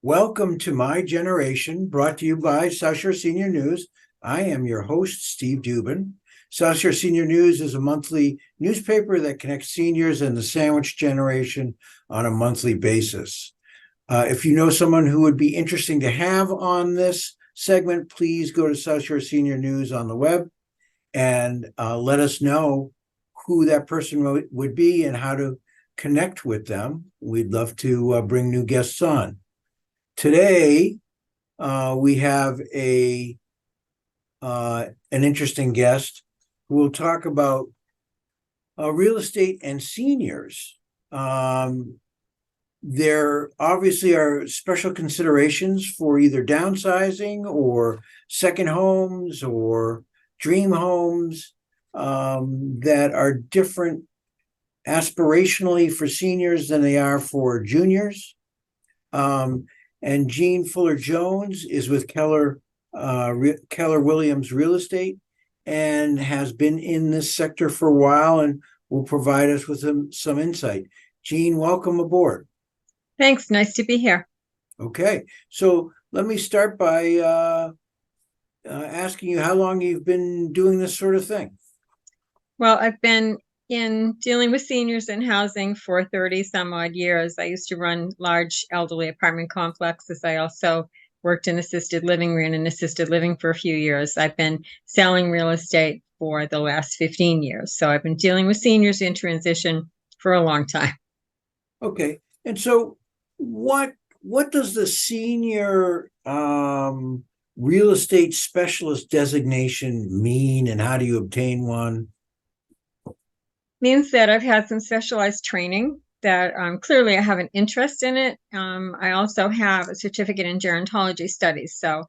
Welcome to My Generation, brought to you by South Shore Senior News. I am your host, Steve Dubin. South Shore Senior News is a monthly newspaper that connects seniors and the sandwich generation on a monthly basis. If you know someone who would be interesting to have on this segment, please go to South Shore Senior News on the web and let us know who that person would be and how to connect with them. We'd love to bring new guests on. Today, we have an interesting guest who will talk about real estate and seniors. There obviously are special considerations for either downsizing or second homes or dream homes that are different aspirationally for seniors than they are for juniors. And Jeanne Fuller-Jones is with Keller Williams Real Estate and has been in this sector for a while and will provide us with some insight. Jeanne, welcome aboard. Thanks. Nice to be here. Okay. So let me start by asking you how long you've been doing this sort of thing. Well, I've been in dealing with seniors in housing for 30 some odd years. I used to run large elderly apartment complexes. I also worked in assisted living, ran an assisted living for a few years. I've been selling real estate for the last 15 years. So I've been dealing with seniors in transition for a long time. Okay. And so what does the senior real estate specialist designation mean, and how do you obtain one? Means that I've had some specialized training that clearly I have an interest in it. I also have a certificate in gerontology studies, so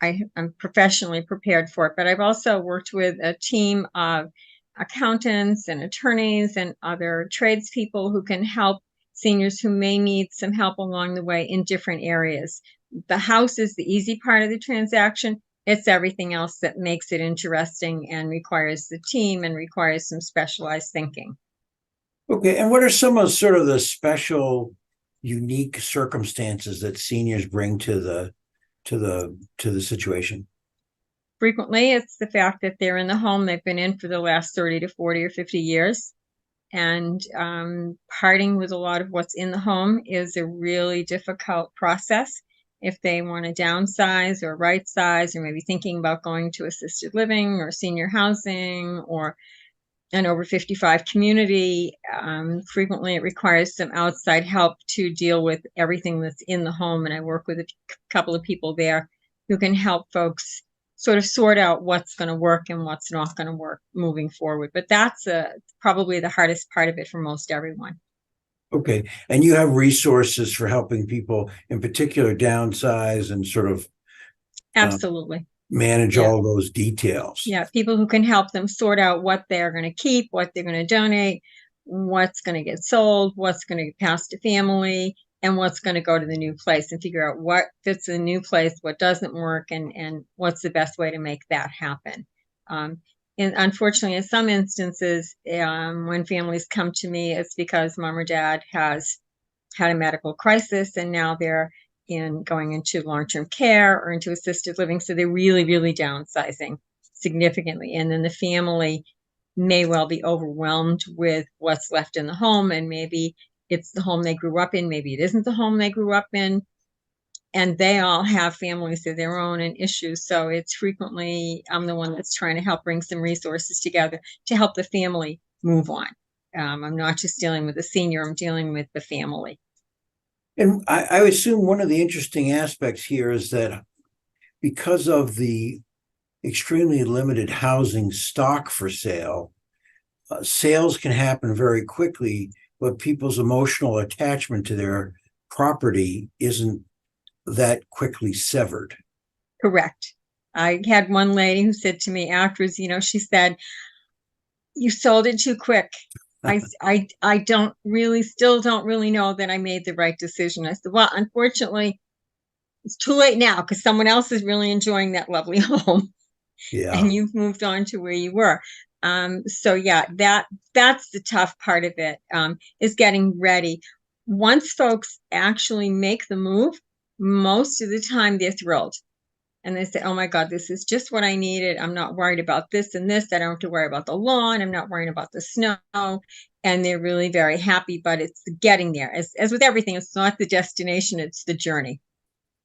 I'm professionally prepared for it. But I've also worked with a team of accountants and attorneys and other tradespeople who can help seniors who may need some help along the way in different areas. The house is the easy part of the transaction. It's everything else that makes it interesting and requires the team and requires some specialized thinking. Okay, and what are some of sort of the special, unique circumstances that seniors bring to the situation? Frequently, it's the fact that they're in the home they've been in for the last 30 to 40 or 50 years. And parting with a lot of what's in the home is a really difficult process. If they want to downsize or right size, or maybe thinking about going to assisted living or senior housing or an over 55 community, frequently it requires some outside help to deal with everything that's in the home. And I work with a couple of people there who can help folks sort of sort out what's going to work and what's not going to work moving forward. But that's probably the hardest part of it for most everyone. Okay, and you have resources for helping people, in particular, downsize and sort of Absolutely manage all those details. Yeah, people who can help them sort out what they're going to keep, what they're going to donate, what's going to get sold, what's going to get passed to family, and what's going to go to the new place, and figure out what fits in the new place, what doesn't work, and what's the best way to make that happen. And unfortunately, in some instances, when families come to me, it's because mom or dad has had a medical crisis and now they're going into long-term care or into assisted living. So they're really, really downsizing significantly. And then the family may well be overwhelmed with what's left in the home. And maybe it's the home they grew up in. Maybe it isn't the home they grew up in. And they all have families of their own and issues. So it's frequently, I'm the one that's trying to help bring some resources together to help the family move on. I'm not just dealing with the senior, I'm dealing with the family. And I assume one of the interesting aspects here is that because of the extremely limited housing stock for sale, sales can happen very quickly, but people's emotional attachment to their property isn't that quickly severed. Correct. I had one lady who said to me afterwards, she said, "You sold it too quick." I still don't really know that I made the right decision. I said, well, unfortunately, it's too late now because someone else is really enjoying that lovely home. Yeah. And you've moved on to where you were. So yeah, that's the tough part of it, is getting ready. Once folks actually make the move, most of the time they're thrilled. And they say, oh my God, this is just what I needed. I'm not worried about this and this. I don't have to worry about the lawn. I'm not worrying about the snow. And they're really very happy, but it's getting there. As with everything, it's not the destination, it's the journey.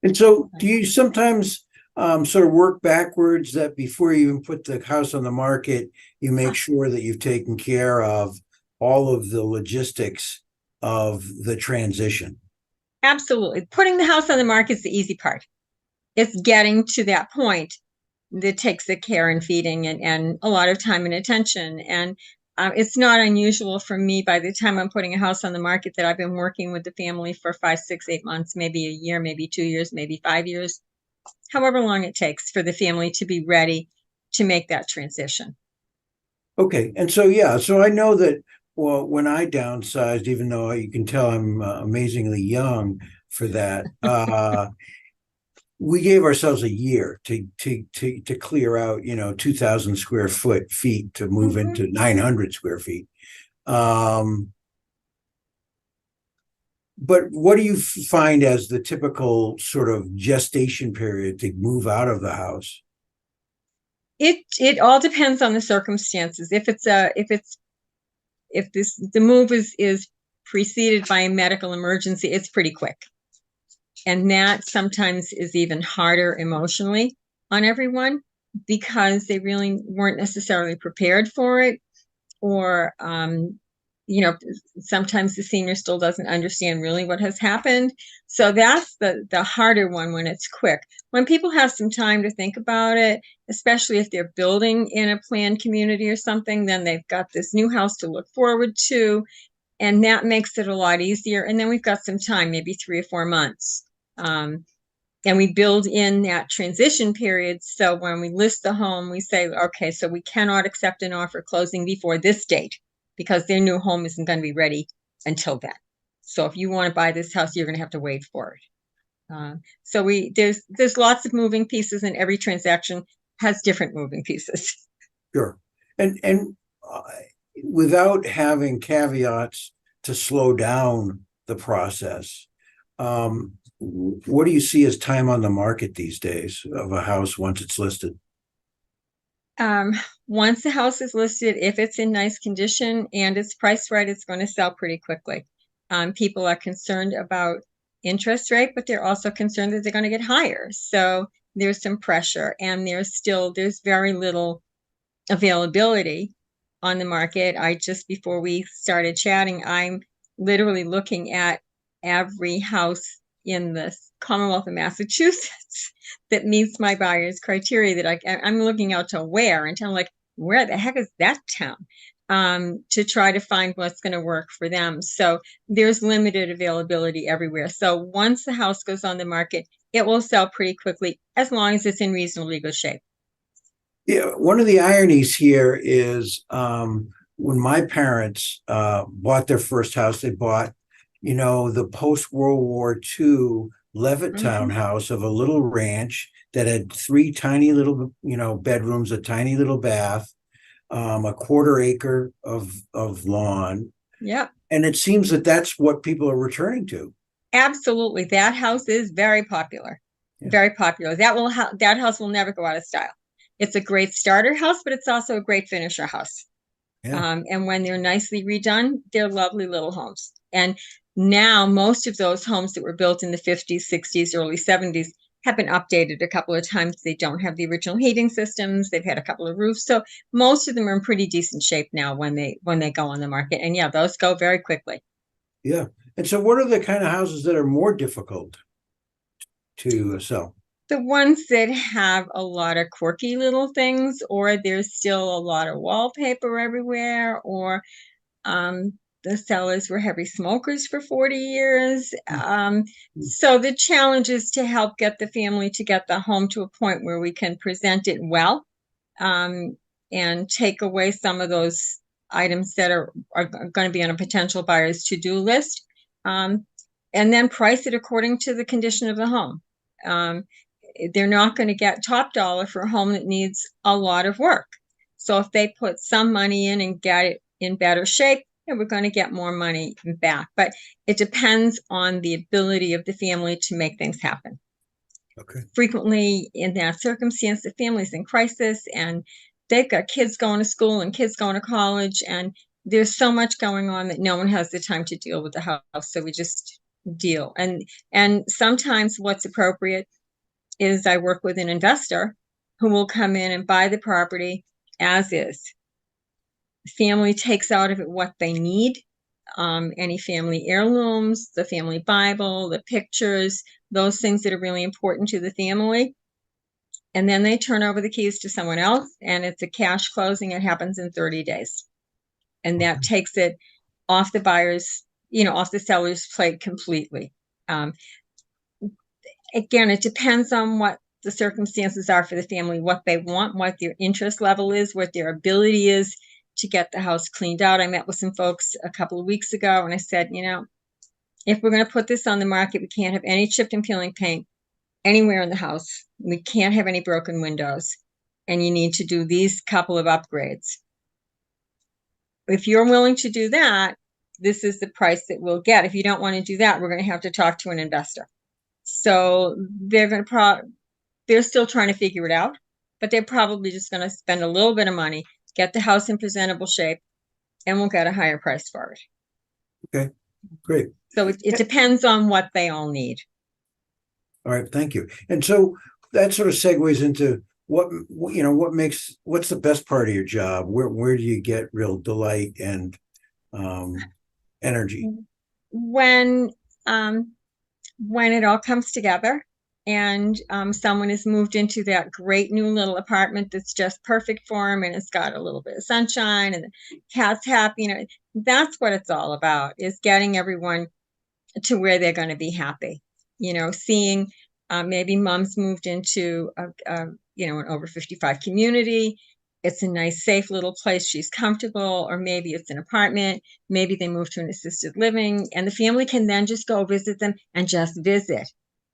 And so do you sometimes sort of work backwards that before you even put the house on the market, you make sure that you've taken care of all of the logistics of the transition? Absolutely. Putting the house on the market is the easy part. It's getting to that point that takes the care and feeding and a lot of time and attention. And it's not unusual for me by the time I'm putting a house on the market that I've been working with the family for 5, 6, 8 months, maybe a year, maybe 2 years, maybe 5 years, however long it takes for the family to be ready to make that transition. Okay. And so, yeah, so I know that, well, when I downsized, even though you can tell I'm amazingly young for that, we gave ourselves a year to clear out, 2,000 square feet to move Mhm. into 900 square feet. Um, but what do you find as the typical sort of gestation period to move out of the house? It all depends on the circumstances. If the move is preceded by a medical emergency, it's pretty quick. And that sometimes is even harder emotionally on everyone because they really weren't necessarily prepared for it, or sometimes the senior still doesn't understand really what has happened. So that's the harder one when it's quick. When people have some time to think about it, especially if they're building in a planned community or something, then they've got this new house to look forward to, and that makes it a lot easier. And then we've got some time, maybe 3 or 4 months. Um, and we build in that transition period. So when we list the home, we say, okay, so we cannot accept an offer closing before this date because their new home isn't going to be ready until then. So if you want to buy this house, you're going to have to wait for it. So there's lots of moving pieces, and every transaction has different moving pieces. Sure. And uh, without having caveats to slow down the process, what do you see as time on the market these days of a house once it's listed? Um, Once the house is listed, if it's in nice condition and it's priced right, it's going to sell pretty quickly. People are concerned about interest rate, but they're also concerned that they're going to get higher. So there's some pressure, and there's very little availability on the market. Before we started chatting, I'm literally looking at every house in the Commonwealth of Massachusetts that meets my buyer's criteria that I'm looking out to where, and I'm like, where the heck is that town? To try to find what's going to work for them. So there's limited availability everywhere. So once the house goes on the market, it will sell pretty quickly as long as it's in reasonably good shape. Yeah, one of the ironies here is when my parents bought their first house, they bought, the post-World War II Levittown Mhm. house of a little ranch that had three tiny little, bedrooms, a tiny little bath, a quarter acre of lawn. Yep. And it seems that that's what people are returning to. Absolutely. That house is very popular. Yeah, Very popular. That house will never go out of style. It's a great starter house, but it's also a great finisher house. yeah. And when they're nicely redone, they're lovely little homes. And now most of those homes that were built in the 50s, 60s, early 70s have been updated a couple of times. They don't have the original heating systems. They've had a couple of roofs. So most of them are in pretty decent shape now when they go on the market. And yeah, those go very quickly. Yeah. And so what are the kind of houses that are more difficult to sell? The ones that have a lot of quirky little things, or there's still a lot of wallpaper everywhere, or the sellers were heavy smokers for 40 years. So the challenge is to help get the family to get the home to a point where we can present it well, um, and take away some of those items that are going to be on a potential buyer's to-do list, um, and then price it according to the condition of the home. Um, they're not going to get top dollar for a home that needs a lot of work. So if they put some money in and get it in better shape, yeah, we're going to get more money back. But it depends on the ability of the family to make things happen. Okay. Frequently in that circumstance, the family's in crisis and they've got kids going to school and kids going to college, and there's so much going on that no one has the time to deal with the house. So we just deal. And sometimes what's appropriate is I work with an investor who will come in and buy the property as is. Family takes out of it what they need. Any family heirlooms, the family Bible, the pictures, those things that are really important to the family. And then they turn over the keys to someone else, and it's a cash closing. It happens in 30 days. And that takes it off the buyer's, off the seller's plate completely. Again, it depends on what the circumstances are for the family, what they want, what their interest level is, what their ability is to get the house cleaned out. I met with some folks a couple of weeks ago, and I said, if we're going to put this on the market, we can't have any chipped and peeling paint anywhere in the house. We can't have any broken windows, and you need to do these couple of upgrades. If you're willing to do that, this is the price that we'll get. If you don't want to do that, we're going to have to talk to an investor. So they're still trying to figure it out, but they're probably just going to spend a little bit of money, get the house in presentable shape, and we'll get a higher price for it. Okay, great. So it depends on what they all need. All right, thank you. And so that sort of segues into what's the best part of your job? Where do you get real delight and energy? When it all comes together and someone has moved into that great new little apartment that's just perfect for them, and it's got a little bit of sunshine and the cat's happy, that's what it's all about, is getting everyone to where they're going to be happy. Seeing maybe mom's moved into an over 55 community. It's a nice, safe little place. She's comfortable, or maybe it's an apartment. Maybe they move to an assisted living, and the family can then just go visit them and just visit,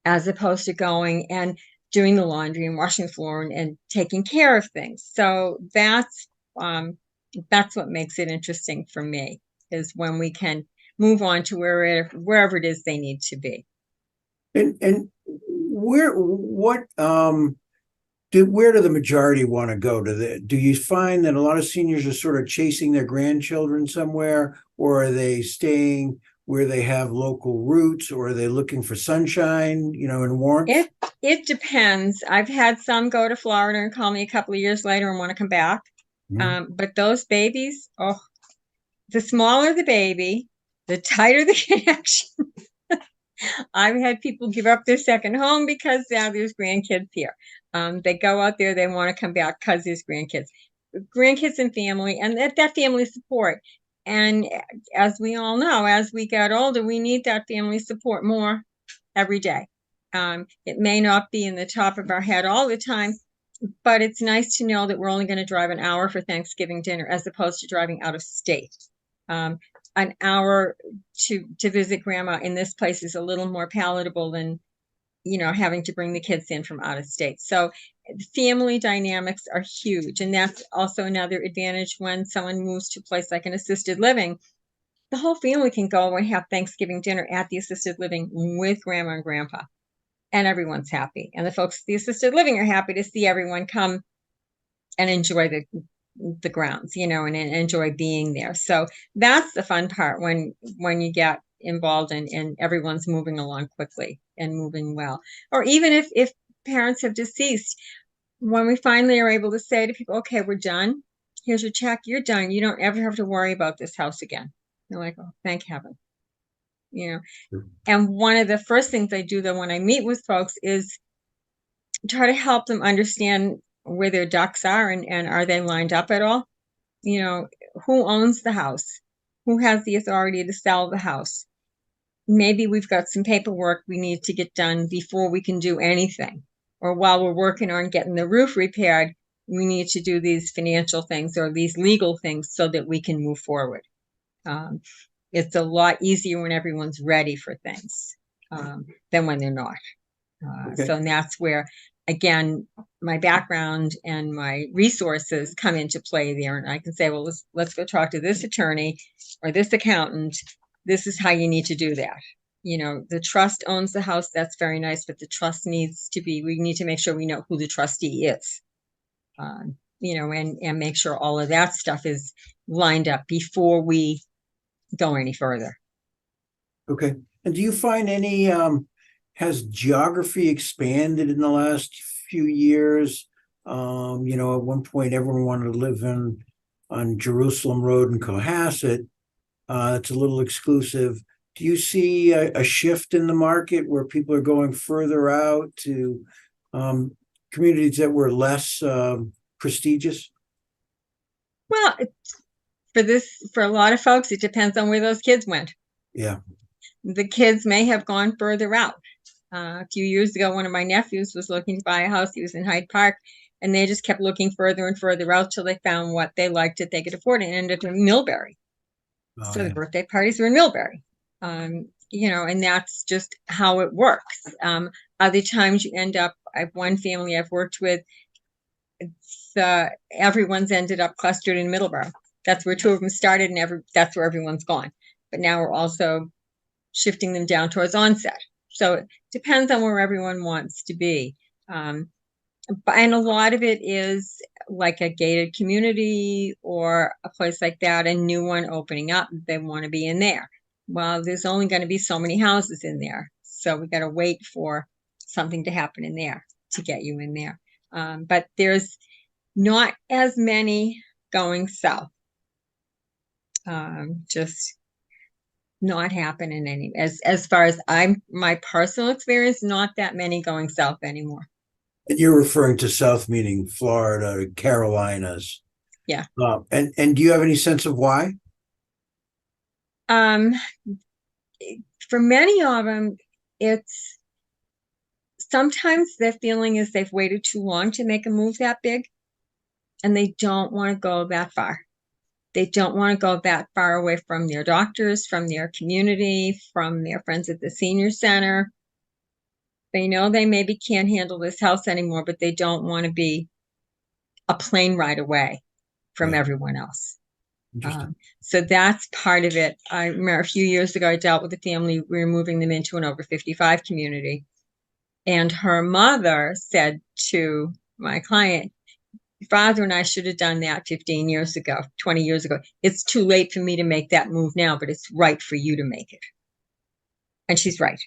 as opposed to going and doing the laundry and washing the floor and taking care of things. So that's what makes it interesting for me, is when we can move on to wherever it is they need to be. And where do the majority want to go? Do you find that a lot of seniors are sort of chasing their grandchildren somewhere, or are they staying where they have local roots, or are they looking for sunshine, and warmth? It depends. I've had some go to Florida and call me a couple of years later and want to come back. But those babies, the smaller the baby, the tighter the connection. I've had people give up their second home because now there's grandkids here. They go out there, they want to come back because there's grandkids and family, and that family support. And as we all know, as we get older, we need that family support more every day. It may not be in the top of our head all the time, but it's nice to know that we're only going to drive an hour for Thanksgiving dinner, as opposed to driving out of state. An hour to visit grandma in this place is a little more palatable than, having to bring the kids in from out of state. So family dynamics are huge. And that's also another advantage when someone moves to a place like an assisted living. The whole family can go and have Thanksgiving dinner at the assisted living with grandma and grandpa, and everyone's happy. And the folks at the assisted living are happy to see everyone come and enjoy the grounds, and enjoy being there. So that's the fun part, when you get involved and everyone's moving along quickly and moving well. Or even if parents have deceased, when we finally are able to say to people, okay, we're done. Here's your check. You're done. You don't ever have to worry about this house again. They're like, oh, thank heaven. And one of the first things I do, though, when I meet with folks, is try to help them understand where their ducks are, and are they lined up at all? Who owns the house? Who has the authority to sell the house? Maybe we've got some paperwork we need to get done before we can do anything. Or while we're working on getting the roof repaired, we need to do these financial things or these legal things so that we can move forward. It's a lot easier when everyone's ready for things than when they're not. Okay. So that's where again, my background and my resources come into play there. And I can say, well, let's go talk to this attorney or this accountant. This is how you need to do that. The trust owns the house. That's very nice, but the trust needs to be, we need to make sure we know who the trustee is. And make sure all of that stuff is lined up before we go any further. Okay. And do you find any, has geography expanded in the last few years? At one point everyone wanted to live on Jerusalem Road in Cohasset. It's a little exclusive. Do you see a shift in the market where people are going further out to communities that were less prestigious? Well, for a lot of folks, it depends on where those kids went. Yeah. The kids may have gone further out. A few years ago, one of my nephews was looking to buy a house. He was in Hyde Park, and they just kept looking further and further out till they found what they liked that they could afford, and ended up in Millbury. Oh, so yeah. The birthday parties were in Millbury. And that's just how it works. Other times you end up, one family I've worked with, everyone's ended up clustered in Middleborough. That's where two of them started, and that's where everyone's gone. But now we're also shifting them down towards Onset. So it depends on where everyone wants to be. And a lot of it is like a gated community or a place like that, a new one opening up. They want to be in there. Well, there's only going to be so many houses in there. So we got to wait for something to happen in there to get you in there. But there's not as many going south. Just not happening any, as far as my personal experience, not that many going south anymore. And you're referring to South, meaning Florida, Carolinas. Yeah. And do you have any sense of why? For many of them, it's sometimes their feeling is they've waited too long to make a move that big, and they don't want to go that far. They don't want to go that far away from their doctors, from their community, from their friends at the senior center. They know they maybe can't handle this house anymore, but they don't want to be a plane ride away from everyone else. So that's part of it. I remember a few years ago, I dealt with a family. We were moving them into an over 55 community. And her mother said to my client, "Your father and I should have done that 15 years ago, 20 years ago. It's too late for me to make that move now, but it's right for you to make it." And she's right.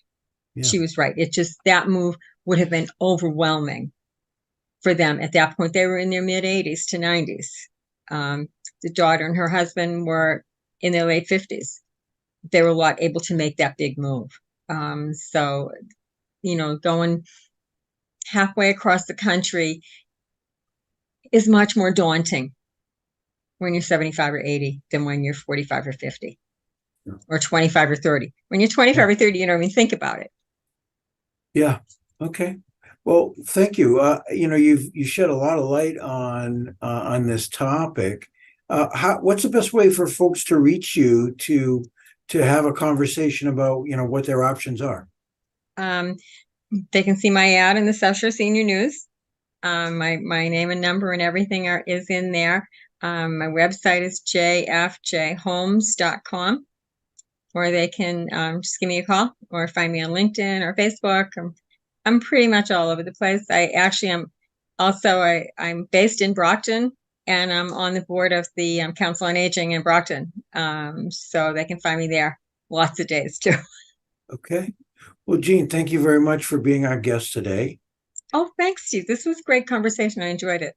Yeah. She was right. It just, that move would have been overwhelming for them at that point. They were in their mid 80s to 90s. The daughter and her husband were in their late 50s. They were not able to make that big move. So, going halfway across the country is much more daunting when you're 75 or 80 than when you're 45 or 50 or 25 or 30. When you're 25 or 30, you don't even think about it. Yeah. Okay. Well, thank you. You shed a lot of light on this topic. What's the best way for folks to reach you to have a conversation about, what their options are? They can see my ad in the South Shore Senior News. My name and number and everything is in there. My website is jfjhomes.com, or they can just give me a call or find me on LinkedIn or Facebook. I'm pretty much all over the place. I'm based in Brockton, and I'm on the board of the Council on Aging in Brockton. So they can find me there lots of days too. Okay. Well, Jeanne, thank you very much for being our guest today. Oh, thanks, Steve. This was a great conversation. I enjoyed it.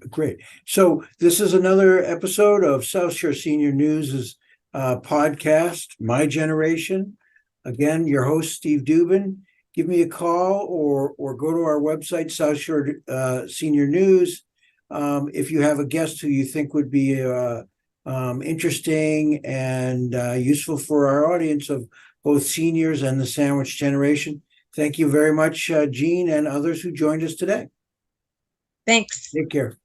Great. So this is another episode of South Shore Senior News' podcast, My Generation. Again, your host, Steve Dubin. Give me a call or go to our website, South Shore Senior News. If you have a guest who you think would be interesting and useful for our audience of both seniors and the sandwich generation. Thank you very much, Jeanne, and others who joined us today. Thanks. Take care.